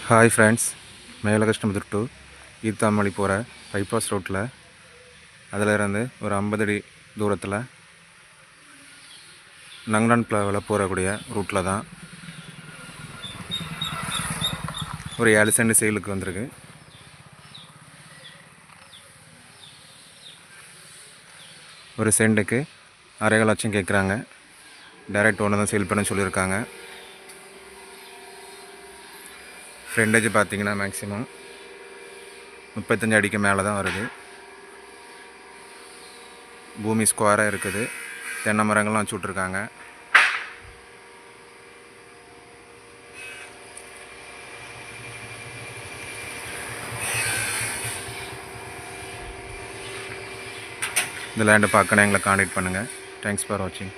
Hi friends, மேலகஷ்டம்புதூர் to Eathamozhi போகிற bypass ரோட்டில் அதில் இருந்து ஒரு 50 அடி தூரத்தில் நங்கடான் பிளாவில் போகக்கூடிய ரூட்டில் தான் ஒரு 7 சென்ட் சேலுக்கு வந்திருக்கு. ஒரு சென்ட்டுக்கு 1.25 லட்சம் கேட்குறாங்க. டைரக்ட் ஓனர் தான் சேல் பண்ண சொல்லியிருக்காங்க. ஃப்ரண்டேஜ் பார்த்திங்கன்னா மேக்ஸிமம் 35 அடிக்கு மேலே தான் வருது. பூமி ஸ்கொயராக இருக்குது. தென்னை மரங்கள்லாம் வச்சு விட்ருக்காங்க. இந்த லேண்டை பார்க்கணும் எங்களை காண்டாக்ட் பண்ணுங்கள். தேங்க்ஸ் ஃபார் வாட்சிங்.